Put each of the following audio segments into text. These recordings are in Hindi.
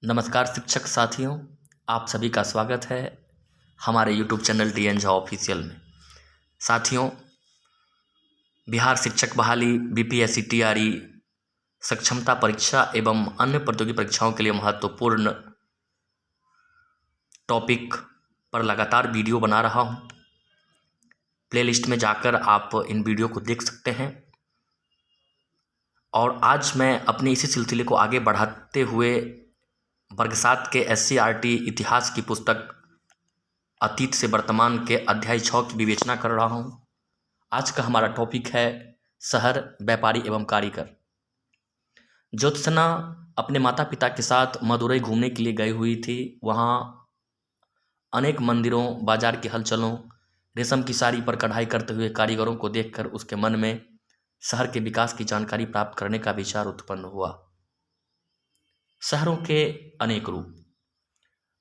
नमस्कार शिक्षक साथियों, आप सभी का स्वागत है हमारे YouTube channel T N Jha official में। साथियों, बिहार शिक्षक बहाली बीपीएससी टीआरई सक्षमता परीक्षा एवं अन्य प्रतियोगी परीक्षाओं के लिए महत्वपूर्ण टॉपिक पर लगातार वीडियो बना रहा हूं। प्लेलिस्ट में जाकर आप इन वीडियो को देख सकते हैं। और आज मैं अपने इसी सिलसिले को आगे बढ़ाते हुए वर्ग 7 के एससीईआरटी इतिहास की पुस्तक अतीत से वर्तमान के अध्याय 6 की विवेचना कर रहा हूँ। आज का हमारा टॉपिक है शहर, व्यापारी एवं कारीगर। ज्योत्सना अपने माता पिता के साथ मदुरई घूमने के लिए गई हुई थी। वहाँ अनेक मंदिरों, बाजार की हलचलों, रेशम की साड़ी पर कढ़ाई करते हुए कारीगरों को देखकर उसके मन में शहर के विकास की जानकारी प्राप्त करने का विचार उत्पन्न हुआ। शहरों के अनेक रूप।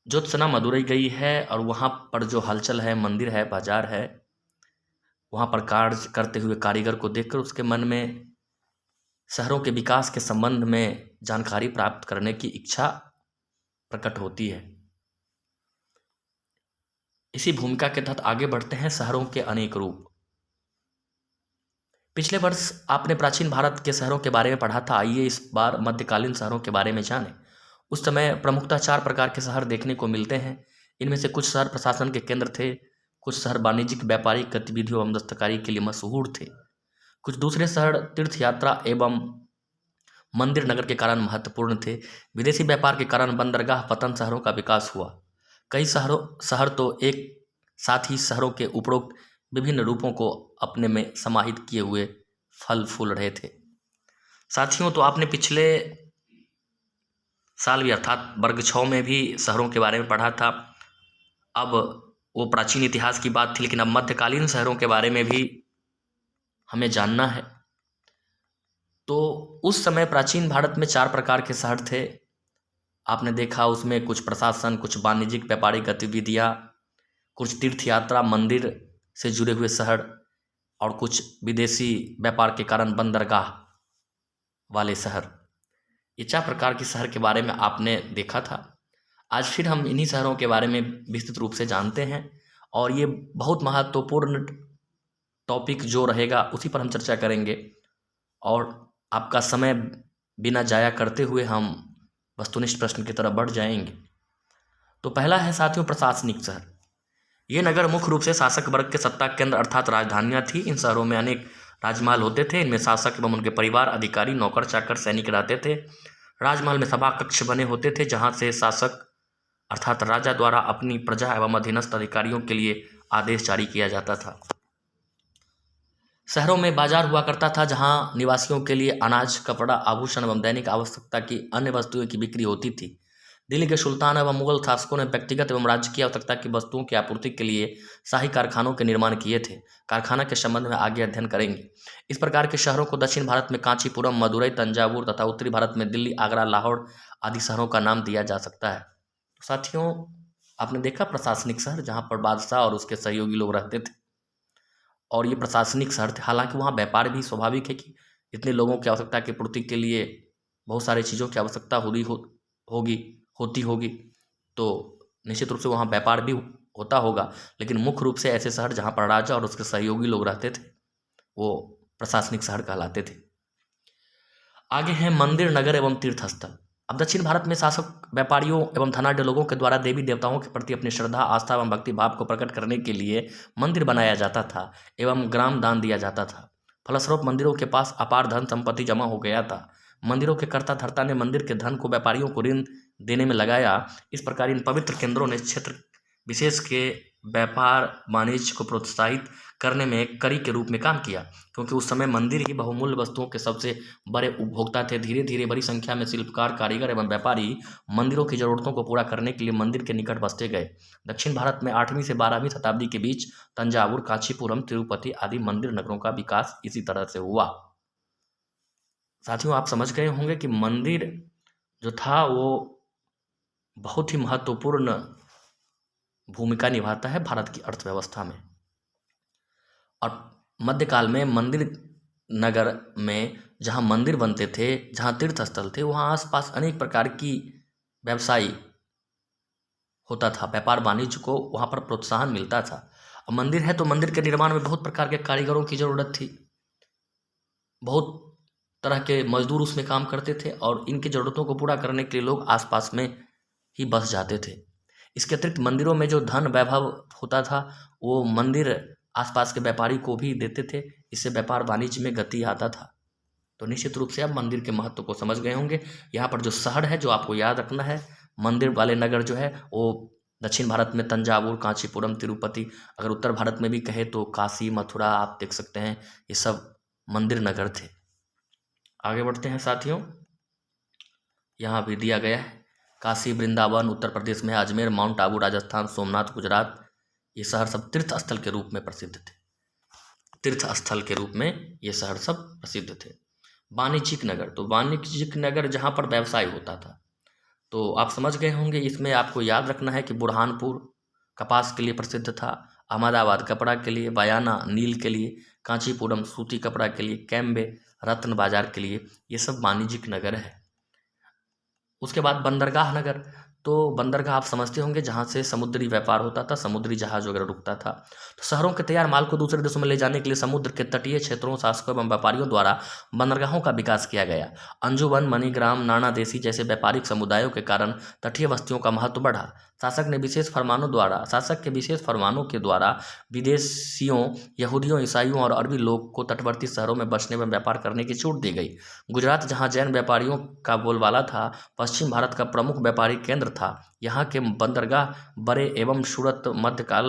ज्योत्सना मदुरई गई है और वहाँ पर जो हलचल है, मंदिर है, बाजार है, वहाँ पर कार्य करते हुए कारीगर को देखकर उसके मन में शहरों के विकास के संबंध में जानकारी प्राप्त करने की इच्छा प्रकट होती है। इसी भूमिका के तहत आगे बढ़ते हैं। शहरों के अनेक रूप। पिछले वर्ष आपने प्राचीन भारत के शहरों के बारे में पढ़ा था। आइए इस बार मध्यकालीन शहरों के बारे में जानें। उस समय प्रमुखतः 4 प्रकार के शहर देखने को मिलते हैं। इनमें से कुछ शहर प्रशासन के केंद्र थे, कुछ शहर वाणिज्यिक व्यापारिक गतिविधियों एवं दस्तकारी के लिए मशहूर थे, कुछ दूसरे शहर तीर्थ यात्रा एवं मंदिर नगर के कारण महत्वपूर्ण थे। विदेशी व्यापार के कारण बंदरगाह पतन शहरों का विकास हुआ। कई शहर तो एक साथ ही शहरों के उपरोक्त विभिन्न रूपों को अपने में समाहित किए हुए फल फूल रहे थे। साथियों, तो आपने पिछले साल भी अर्थात वर्ग 6 में भी शहरों के बारे में पढ़ा था। अब वो प्राचीन इतिहास की बात थी, लेकिन अब मध्यकालीन शहरों के बारे में भी हमें जानना है। तो उस समय प्राचीन भारत में 4 प्रकार के शहर थे। आपने देखा उसमें कुछ प्रशासन, कुछ वाणिज्यिक व्यापारिक गतिविधियाँ, कुछ तीर्थ यात्रा मंदिर से जुड़े हुए शहर और कुछ विदेशी व्यापार के कारण बंदरगाह वाले शहर। ये 4 प्रकार के शहर के बारे में आपने देखा था। आज फिर हम इन्हीं शहरों के बारे में विस्तृत रूप से जानते हैं और ये बहुत महत्वपूर्ण टॉपिक जो रहेगा उसी पर हम चर्चा करेंगे। और आपका समय बिना जाया करते हुए हम वस्तुनिष्ठ प्रश्न की तरफ बढ़ जाएंगे। तो पहला है साथियों, प्रशासनिक शहर। ये नगर मुख्य रूप से शासक वर्ग के सत्ता केंद्र अर्थात राजधानियाँ थी। इन शहरों में अनेक राजमहल होते थे। इनमें शासक एवं उनके परिवार, अधिकारी, नौकर चाकर, सैनिक रहते थे। राजमहल में सभा कक्ष बने होते थे जहाँ से शासक अर्थात राजा द्वारा अपनी प्रजा एवं अधीनस्थ अधिकारियों के लिए आदेश जारी किया जाता था। शहरों में बाजार हुआ करता था जहां निवासियों के लिए अनाज, कपड़ा, आभूषण एवं दैनिक आवश्यकता की अन्य वस्तुओं की बिक्री होती थी। दिल्ली के सुल्तान एवं मुगल शासकों ने व्यक्तिगत एवं राज्य की आवश्यकता की वस्तुओं की आपूर्ति के लिए शाही कारखानों के निर्माण किए थे। कारखाना के संबंध में आगे अध्ययन करेंगे। इस प्रकार के शहरों को दक्षिण भारत में कांचीपुरम, मदुरई, तंजावुर तथा उत्तरी भारत में दिल्ली, आगरा, लाहौर आदि शहरों का नाम दिया जा सकता है। तो साथियों, आपने देखा प्रशासनिक शहर जहाँ पर बादशाह और उसके सहयोगी लोग रहते थे और ये प्रशासनिक शहर थे। हालांकि वहाँ व्यापार भी स्वाभाविक है कि इतने लोगों की आवश्यकता की पूर्ति के लिए बहुत सारी चीज़ों की आवश्यकता होती होगी, तो निश्चित रूप से वहाँ व्यापार भी होता होगा। लेकिन मुख्य रूप से ऐसे शहर जहाँ पर राजा और उसके सहयोगी लोग रहते थे वो प्रशासनिक शहर कहलाते थे। आगे हैं मंदिर, नगर एवं तीर्थ स्थल। अब दक्षिण भारत में शासक व्यापारियों एवं धनाढ्य लोगों के द्वारा देवी देवताओं के प्रति अपनी श्रद्धा, आस्था एवं भक्ति भाव को प्रकट करने के लिए मंदिर बनाया जाता था एवं ग्राम दान दिया जाता था। फलस्वरूप मंदिरों के पास अपार धन संपत्ति जमा हो गया था। मंदिरों के कर्ता धर्ता ने मंदिर के धन को व्यापारियों को ऋण देने में लगाया। इस प्रकार इन पवित्र केंद्रों ने क्षेत्र विशेष के व्यापार वाणिज्य को प्रोत्साहित करने में कड़ी के रूप में काम किया, क्योंकि उस समय मंदिर ही बहुमूल्य वस्तुओं के सबसे बड़े उपभोक्ता थे। धीरे धीरे बड़ी संख्या में शिल्पकार, कारीगर एवं व्यापारी मंदिरों की जरूरतों को पूरा करने के लिए मंदिर के निकट बसते गए। दक्षिण भारत में 8वीं से 12वीं शताब्दी के बीच तंजावुर, कांचीपुरम, तिरुपति आदि मंदिर नगरों का विकास इसी तरह से हुआ। साथियों, आप समझ गए होंगे कि मंदिर जो था वो बहुत ही महत्वपूर्ण भूमिका निभाता है भारत की अर्थव्यवस्था में। और मध्यकाल में मंदिर नगर में जहाँ मंदिर बनते थे, जहाँ तीर्थ स्थल थे, वहाँ आसपास अनेक प्रकार की व्यवसायी होता था, व्यापार वाणिज्य को वहाँ पर प्रोत्साहन मिलता था। अब मंदिर है तो मंदिर के निर्माण में बहुत प्रकार के कारीगरों की ज़रूरत थी, बहुत तरह के मजदूर उसमें काम करते थे और इनकी ज़रूरतों को पूरा करने के लिए लोग आसपास में ही बस जाते थे। इसके अतिरिक्त मंदिरों में जो धन वैभव होता था वो मंदिर आसपास के व्यापारी को भी देते थे, इससे व्यापार वाणिज्य में गति आता था। तो निश्चित रूप से आप मंदिर के महत्व को समझ गए होंगे। यहाँ पर जो शहर है जो आपको याद रखना है, मंदिर वाले नगर जो है वो दक्षिण भारत में तंजावुर, कांचीपुरम, तिरुपति, अगर उत्तर भारत में भी कहे तो काशी, मथुरा आप देख सकते हैं, ये सब मंदिर नगर थे। आगे बढ़ते हैं साथियों, यहाँ भी दिया गया है काशी, वृंदावन उत्तर प्रदेश में, अजमेर, माउंट आबू राजस्थान, सोमनाथ गुजरात, ये शहर सब तीर्थ स्थल के रूप में प्रसिद्ध थे। तीर्थ स्थल के रूप में ये शहर सब प्रसिद्ध थे। वाणिज्यिक नगर, तो वाणिज्यिक नगर जहाँ पर व्यवसाय होता था, तो आप समझ गए होंगे। इसमें आपको याद रखना है कि बुरहानपुर कपास के लिए प्रसिद्ध था, अहमदाबाद कपड़ा के लिए, बयाना नील के लिए, कांचीपुरम सूती कपड़ा के लिए, कैम्बे रत्न बाजार के लिए, ये सब वाणिज्यिक नगर है। उसके बाद बंदरगाह नगर, तो बंदरगाह आप समझते होंगे जहाँ से समुद्री व्यापार होता था, समुद्री जहाज वगैरह रुकता था। तो शहरों के तैयार माल को दूसरे देशों में ले जाने के लिए समुद्र के तटीय क्षेत्रों, शासकों एवं व्यापारियों द्वारा बंदरगाहों का विकास किया गया। अंजुमन, मणिग्राम, नाना देशी जैसे व्यापारिक समुदायों के कारण तटीय बस्तियों का महत्व बढ़ा। शासक के विशेष फरमानों के द्वारा विदेशियों, यहूदियों, ईसाइयों और अरबी लोग को तटवर्ती शहरों में बसने व व्यापार करने की छूट दी गई। गुजरात, जहाँ जैन व्यापारियों का बोलबाला था, पश्चिम भारत का प्रमुख व्यापारी केंद्र था। यहाँ के बंदरगाह बड़े एवं सूरत मध्यकाल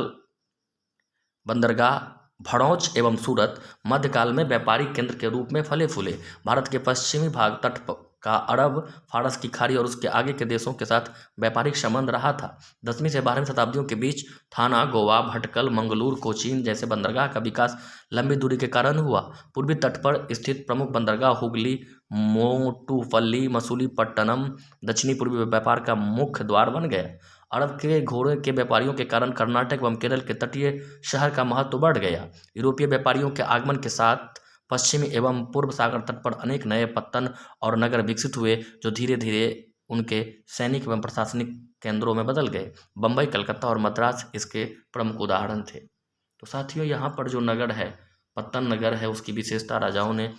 बंदरगाह भड़ौच एवं सूरत मध्यकाल में व्यापारिक केंद्र के रूप में फले फूले। भारत के पश्चिमी भाग तट का अरब, फारस की खाड़ी और उसके आगे के देशों के साथ व्यापारिक संबंध रहा था। 10वीं से 12वीं शताब्दियों के बीच थाना, गोवा, भटकल, मंगलूर, कोचीन जैसे बंदरगाह का विकास लंबी दूरी के कारण हुआ। पूर्वी तट पर स्थित प्रमुख बंदरगाह हुगली, मोटुपल्ली, मसूलीपट्टनम दक्षिणी पूर्वी व्यापार का मुख्य द्वार बन गया। अरब के घोड़े के व्यापारियों के कारण कर्नाटक एवं केरल के तटीय शहर का महत्व बढ़ गया। यूरोपीय व्यापारियों के आगमन के साथ पश्चिमी एवं पूर्व सागर तट पर अनेक नए पत्तन और नगर विकसित हुए, जो धीरे धीरे उनके सैनिक एवं प्रशासनिक केंद्रों में बदल गए। बम्बई, कलकत्ता और मद्रास इसके प्रमुख उदाहरण थे। तो साथियों, यहाँ पर जो नगर है, पत्तन नगर है, उसकी विशेषता राजाओं ने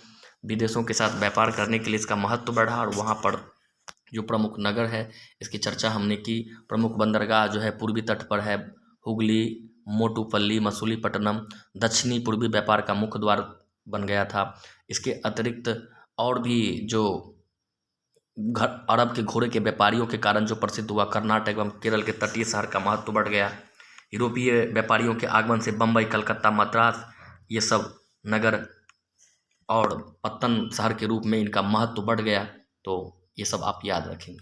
विदेशों के साथ व्यापार करने के लिए इसका महत्व बढ़ा और वहाँ पर जो प्रमुख नगर है इसकी चर्चा हमने की। प्रमुख बंदरगाह जो है पूर्वी तट पर है, हुगली, मोटुपल्ली, मसूलीपट्टनम दक्षिणी पूर्वी व्यापार का मुख्य द्वार बन गया था। इसके अतिरिक्त और भी जो अरब के घोड़े के व्यापारियों के कारण जो प्रसिद्ध हुआ, कर्नाटक एवं केरल के तटीय शहर का महत्व बढ़ गया। यूरोपीय व्यापारियों के आगमन से बम्बई, कलकत्ता, मद्रास ये सब नगर और पत्तन शहर के रूप में इनका महत्व बढ़ गया। तो ये सब आप याद रखेंगे।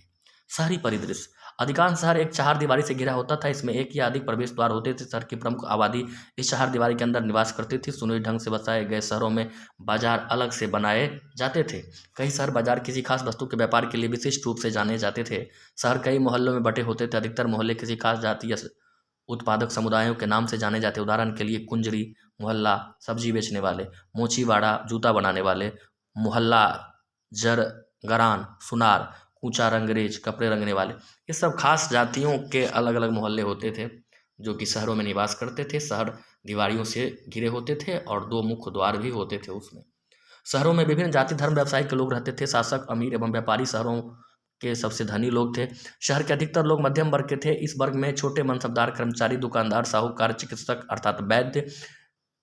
शहरी परिदृश्य, अधिकांश शहर एक चार दीवारी से घिरा होता था। इसमें एक या अधिक प्रवेश द्वार होते थे। शहर की प्रमुख आबादी इस चार दीवारी के अंदर निवास करती थी। सुनियोजित ढंग से बसाए गए शहरों में बाजार अलग से बनाए जाते थे। कई शहर बाजार किसी खास वस्तु के व्यापार के लिए विशिष्ट रूप से जाने जाते थे। शहर कई मोहल्लों में बटे होते थे। अधिकतर मोहल्ले किसी खास जाति या उत्पादक समुदायों के नाम से जाने जाते। उदाहरण के लिए कुंजरी मोहल्ला, सब्जी बेचने वाले, मोचीवाड़ा जूता बनाने वाले, मोहल्ला जरगरान सुनार, कूचा रंगरेज कपड़े रंगने वाले, ये सब खास जातियों के अलग अलग मोहल्ले होते थे जो कि शहरों में निवास करते थे। शहर दीवारियों से घिरे होते थे और दो मुख्य द्वार भी होते थे उसमें। शहरों में विभिन्न जाति धर्म व्यवसाय के लोग रहते थे। शासक, अमीर एवं व्यापारी शहरों के सबसे धनी लोग थे। शहर के अधिकतर लोग मध्यम वर्ग के थे। इस वर्ग में छोटे मनसबदार, कर्मचारी, दुकानदार, साहूकार, चिकित्सक अर्थात वैद्य,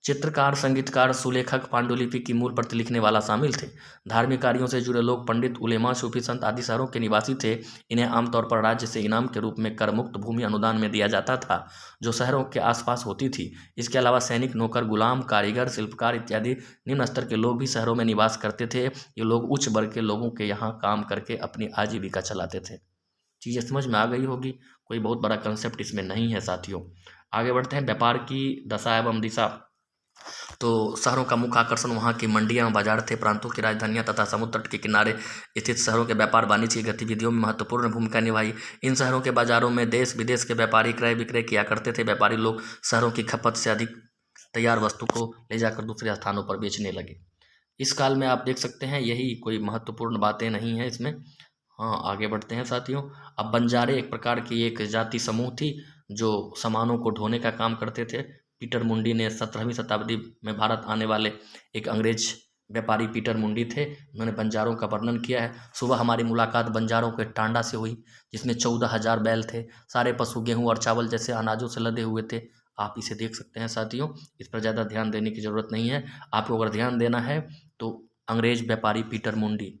चित्रकार, संगीतकार, सुलेखक, पांडुलिपि की मूल प्रति लिखने वाला शामिल थे। धार्मिक कार्यों से जुड़े लोग, पंडित, उलेमा, सूफी संत आदि शहरों के निवासी थे। इन्हें आमतौर पर राज्य से इनाम के रूप में कर मुक्त भूमि अनुदान में दिया जाता था जो शहरों के आसपास होती थी। इसके अलावा सैनिक, नौकर, गुलाम, कारीगर, शिल्पकार इत्यादि निम्न स्तर के लोग भी शहरों में निवास करते थे। ये लोग उच्च वर्ग के लोगों के यहाँ काम करके अपनी आजीविका चलाते थे। चीज़ें समझ में आ गई होगी, कोई बहुत बड़ा कंसेप्ट इसमें नहीं है साथियों। आगे बढ़ते हैं। व्यापार की दशा एवं दिशा, तो शहरों का मुख्य आकर्षण वहाँ की मंडियाँ एवं बाजार थे। प्रांतों की राजधानियाँ तथा समुद्र तट के किनारे स्थित शहरों के व्यापार वाणिज्य की गतिविधियों में महत्वपूर्ण भूमिका निभाई। इन शहरों के बाजारों में देश विदेश के व्यापारी क्रय विक्रय किया करते थे। व्यापारी लोग शहरों की खपत से अधिक तैयार वस्तु को ले जाकर दूसरे स्थानों पर बेचने लगे। इस काल में आप देख सकते हैं, यही कोई महत्वपूर्ण बातें नहीं हैं इसमें। हाँ, आगे बढ़ते हैं साथियों। अब बंजारे एक प्रकार की एक जाति समूह थी जो सामानों को ढोने का काम करते थे। पीटर मुंडी ने 17वीं शताब्दी में भारत आने वाले एक अंग्रेज व्यापारी पीटर मुंडी थे। उन्होंने बंजारों का वर्णन किया है। सुबह हमारी मुलाकात बंजारों के टांडा से हुई, जिसमें 14,000 बैल थे। सारे पशु गेहूं और चावल जैसे अनाजों से लदे हुए थे। आप इसे देख सकते हैं साथियों, इस पर ज़्यादा ध्यान देने की ज़रूरत नहीं है। आपको अगर ध्यान देना है तो अंग्रेज व्यापारी पीटर मुंडी,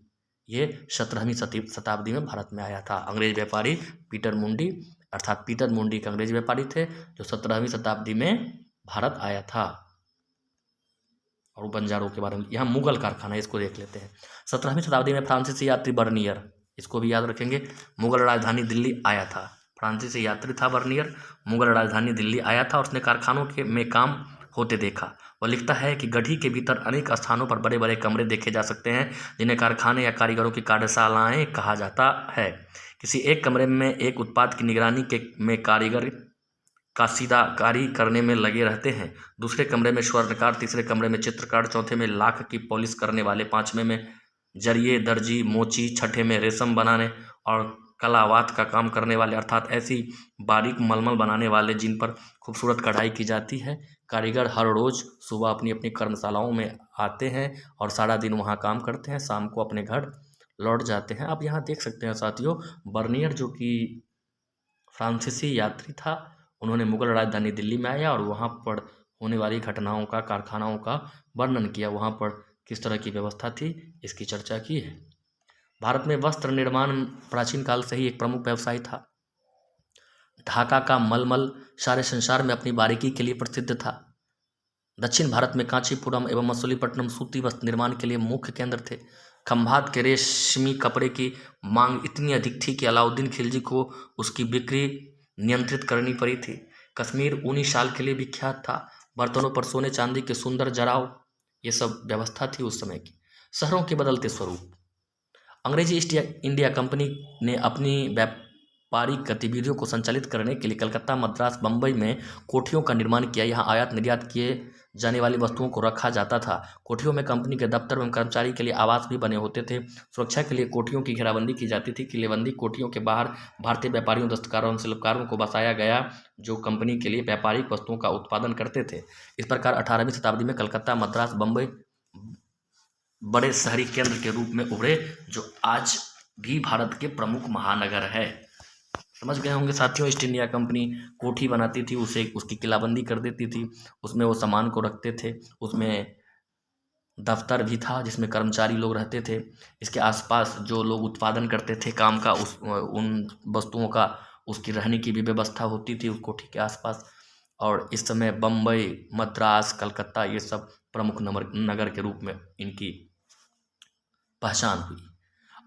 ये 17वीं शताब्दी में भारत में आया था। अंग्रेज व्यापारी पीटर मुंडी, अर्थात पीटर मुंडी एक अंग्रेज व्यापारी थे जो 17वीं शताब्दी में भारत आया था। और बंजारों के बारे में, यहाँ मुगल कारखाना है, इसको देख लेते हैं। 17वीं शताब्दी में फ्रांसीसी यात्री बर्नियर, इसको भी याद रखेंगे, मुगल राजधानी दिल्ली आया था। फ्रांसीसी यात्री था बर्नियर, मुगल राजधानी दिल्ली आया था और उसने कारखानों के में काम होते देखा। वह लिखता है कि गढ़ी के भीतर अनेक स्थानों पर बड़े बड़े कमरे देखे जा सकते हैं जिन्हें कारखाने या कारीगरों की कार्यशालाएं कहा जाता है। किसी एक कमरे में एक उत्पाद की निगरानी में कारीगर काशीदाकारी करने में लगे रहते हैं, दूसरे कमरे में स्वर्णकार, तीसरे कमरे में चित्रकार, चौथे में लाख की पॉलिश करने वाले, पांचवें में जरिए, दर्जी, मोची, छठे में रेशम बनाने और कलावात का काम करने वाले, अर्थात ऐसी बारीक मलमल बनाने वाले जिन पर खूबसूरत कढ़ाई की जाती है। कारीगर हर रोज़ सुबह अपनी अपनी कर्मशालाओं में आते हैं और सारा दिन वहाँ काम करते हैं, शाम को अपने घर लौट जाते हैं। आप यहाँ देख सकते हैं साथियों, बर्नियर जो कि फ्रांसीसी यात्री था, उन्होंने मुगल राजधानी दिल्ली में आया और वहाँ पर होने वाली घटनाओं का, कारखानाओं का वर्णन किया, वहाँ पर किस तरह की व्यवस्था थी, इसकी चर्चा की है। भारत में वस्त्र निर्माण प्राचीन काल से ही एक प्रमुख व्यवसाय था। ढाका का मलमल सारे संसार में अपनी बारीकी के लिए प्रसिद्ध था। दक्षिण भारत में कांचीपुरम एवं मसूलीपट्टनम सूती वस्त्र निर्माण के लिए मुख्य केंद्र थे। खंभात के रेशमी कपड़े की मांग इतनी अधिक थी कि अलाउद्दीन खिलजी को उसकी बिक्री नियंत्रित करनी पड़ी थी। कश्मीर ऊनी शाल के लिए विख्यात था। बर्तनों पर सोने चांदी के सुंदर जराव, ये सब व्यवस्था थी उस समय की। शहरों के बदलते स्वरूप, अंग्रेजी ईस्ट इंडिया कंपनी ने अपनी व्यापारिक गतिविधियों को संचालित करने के लिए कलकत्ता, मद्रास, बम्बई में कोठियों का निर्माण किया। यहाँ आयात निर्यात किए जाने वाली वस्तुओं को रखा जाता था। कोठियों में कंपनी के दफ्तर एवं कर्मचारी के लिए आवास भी बने होते थे। सुरक्षा के लिए कोठियों की घेराबंदी की जाती थी। किलेबंदी कोठियों के बाहर भारतीय व्यापारियों, दस्तकारों और शिल्पकारों को बसाया गया जो कंपनी के लिए व्यापारिक वस्तुओं का उत्पादन करते थे। इस प्रकार 18वीं शताब्दी में कलकत्ता, मद्रास, बम्बई बड़े शहरी केंद्र के रूप में उभरे जो आज भी भारत के प्रमुख महानगर है। समझ गए होंगे साथियों, ईस्ट इंडिया कंपनी कोठी बनाती थी, उसे उसकी किलाबंदी कर देती थी, उसमें वो सामान को रखते थे, उसमें दफ्तर भी था जिसमें कर्मचारी लोग रहते थे। इसके आसपास जो लोग उत्पादन करते थे काम का, उन वस्तुओं का, उसकी रहने की भी व्यवस्था होती थी उस कोठी के आसपास। और इस समय बम्बई, मद्रास, कलकत्ता ये सब प्रमुख नगर के रूप में इनकी पहचान हुई।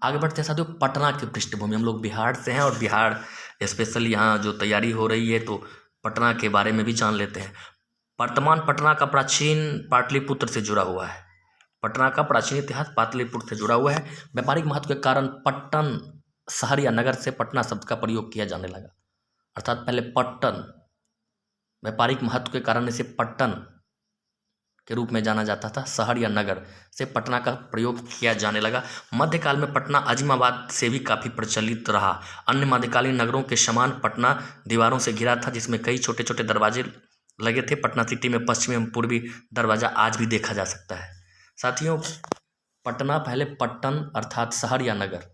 आगे बढ़ते हैं साथियों, पटना की पृष्ठभूमि। हम लोग बिहार से हैं और बिहार स्पेशल यहाँ जो तैयारी हो रही है तो पटना के बारे में भी जान लेते हैं। वर्तमान पटना का प्राचीन पाटलिपुत्र से जुड़ा हुआ है। पटना का प्राचीन इतिहास पाटलिपुत्र से जुड़ा हुआ है। व्यापारिक महत्व के कारण पट्टन शहर या नगर से पटना शब्द का प्रयोग किया जाने लगा। अर्थात पहले पट्टन, व्यापारिक महत्व के कारण इसे पट्टन के रूप में जाना जाता था। शहर या नगर से पटना का प्रयोग किया जाने लगा। मध्यकाल में पटना अजीमाबाद से भी काफ़ी प्रचलित रहा। अन्य मध्यकालीन नगरों के समान पटना दीवारों से घिरा था जिसमें कई छोटे छोटे दरवाजे लगे थे। पटना सिटी में पश्चिमी एवं पूर्वी दरवाजा आज भी देखा जा सकता है। साथियों, पटना पहले पट्टन अर्थात शहर या नगर,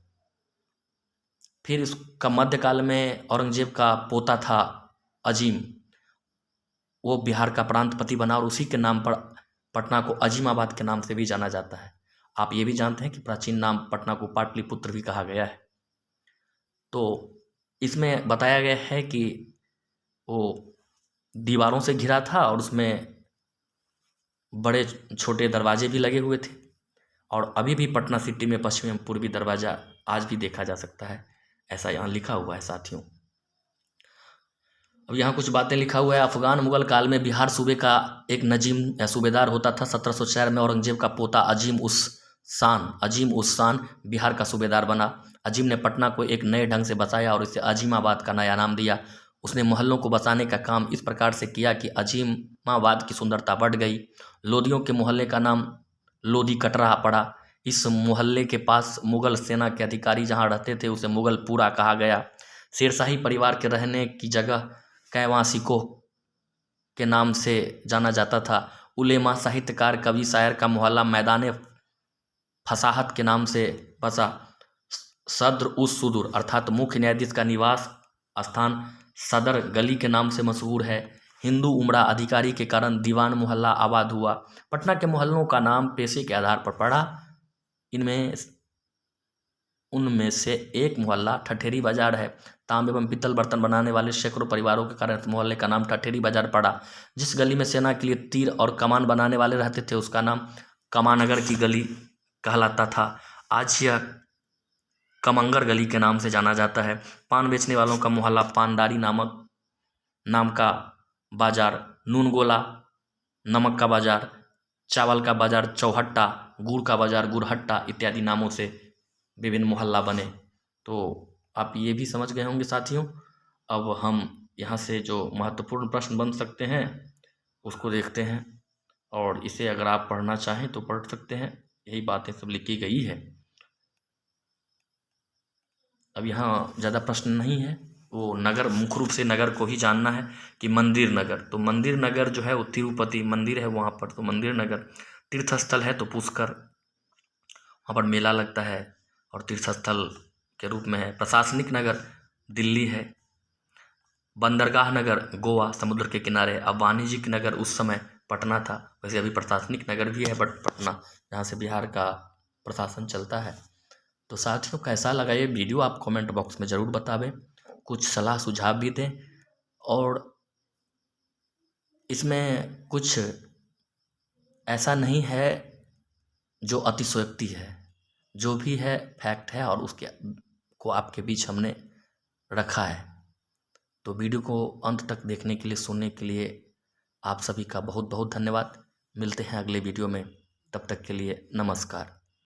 फिर इसका मध्यकाल में औरंगजेब का पोता था अजीम, वो बिहार का प्रांतपति बना और उसी के नाम पर पटना को अजीमाबाद के नाम से भी जाना जाता है। आप ये भी जानते हैं कि प्राचीन नाम पटना को पाटलिपुत्र भी कहा गया है। तो इसमें बताया गया है कि वो दीवारों से घिरा था और उसमें बड़े छोटे दरवाजे भी लगे हुए थे और अभी भी पटना सिटी में पश्चिमी एवं पूर्वी दरवाज़ा आज भी देखा जा सकता है, ऐसा यहाँ लिखा हुआ है साथियों। अब यहाँ कुछ बातें लिखा हुआ है। अफगान मुगल काल में बिहार सूबे का एक नजीम सूबेदार होता था। 1704 में औरंगजेब का पोता अजीम उस शान बिहार का सूबेदार बना। अजीम ने पटना को एक नए ढंग से बसाया और इसे अजीमाबाद का नया नाम दिया। उसने मोहल्लों को बसाने का काम इस प्रकार से किया कि अजीमाबाद की सुंदरता बढ़ गई। लोदियों के मोहल्ले का नाम लोदी कटरा पड़ा। इस मोहल्ले के पास मुगल सेना के अधिकारी जहाँ रहते थे उसे मुगलपुरा कहा गया। शेरशाही परिवार के रहने की जगह कैवां सिकोह के नाम से जाना जाता था। उलेमा, साहित्यकार, कवि, शायर का मोहल्ला मैदान फसाहत के नाम से बसा। सद्र उस सुदूर अर्थात मुख्य न्यायाधीश का निवास स्थान सदर गली के नाम से मशहूर है। हिंदू उमड़ा अधिकारी के कारण दीवान मोहल्ला आबाद हुआ। पटना के मोहल्लों का नाम पेशे के आधार पर पड़ा। उनमें से एक मोहल्ला ठठेरी बाजार है। तांबे एवं पीतल बर्तन बनाने वाले सैकड़ों परिवारों के कारण इस मोहल्ले का नाम ठठेरी बाजार पड़ा। जिस गली में सेना के लिए तीर और कमान बनाने वाले रहते थे उसका नाम कमानगर की गली कहलाता था। आज यह कमंगर गली के नाम से जाना जाता है। पान बेचने वालों का मोहल्ला पानदारी नाम का बाजार, नून गोला नमक का बाजार, चावल का बाजार चौहट्टा, गुड़ का बाजार गुड़हट्टा इत्यादि नामों से विभिन्न मोहल्ला बने। तो आप ये भी समझ गए होंगे साथियों। अब हम यहाँ से जो महत्वपूर्ण प्रश्न बन सकते हैं उसको देखते हैं, और इसे अगर आप पढ़ना चाहें तो पढ़ सकते हैं। यही बातें सब लिखी गई है। अब यहाँ ज़्यादा प्रश्न नहीं है, वो नगर मुख्य रूप से नगर को ही जानना है कि मंदिर नगर। तो मंदिर नगर जो है वो तिरुपति मंदिर है वहाँ पर, तो मंदिर नगर। तीर्थ स्थल है तो पुष्कर, वहाँ पर मेला लगता है और तीर्थ स्थल के रूप में है। प्रशासनिक नगर दिल्ली है। बंदरगाह नगर गोवा समुद्र के किनारे। अब वाणिज्यिक नगर उस समय पटना था। वैसे अभी प्रशासनिक नगर भी है बट पटना, जहाँ से बिहार का प्रशासन चलता है। तो साथियों कैसा लगा ये वीडियो आप कमेंट बॉक्स में ज़रूर बतावें, कुछ सलाह सुझाव भी दें। और इसमें कुछ ऐसा नहीं है जो अतिशयोक्ति है, जो भी है फैक्ट है और उसके को आपके बीच हमने रखा है। तो वीडियो को अंत तक देखने के लिए, सुनने के लिए आप सभी का बहुत बहुत धन्यवाद। मिलते हैं अगले वीडियो में, तब तक के लिए नमस्कार।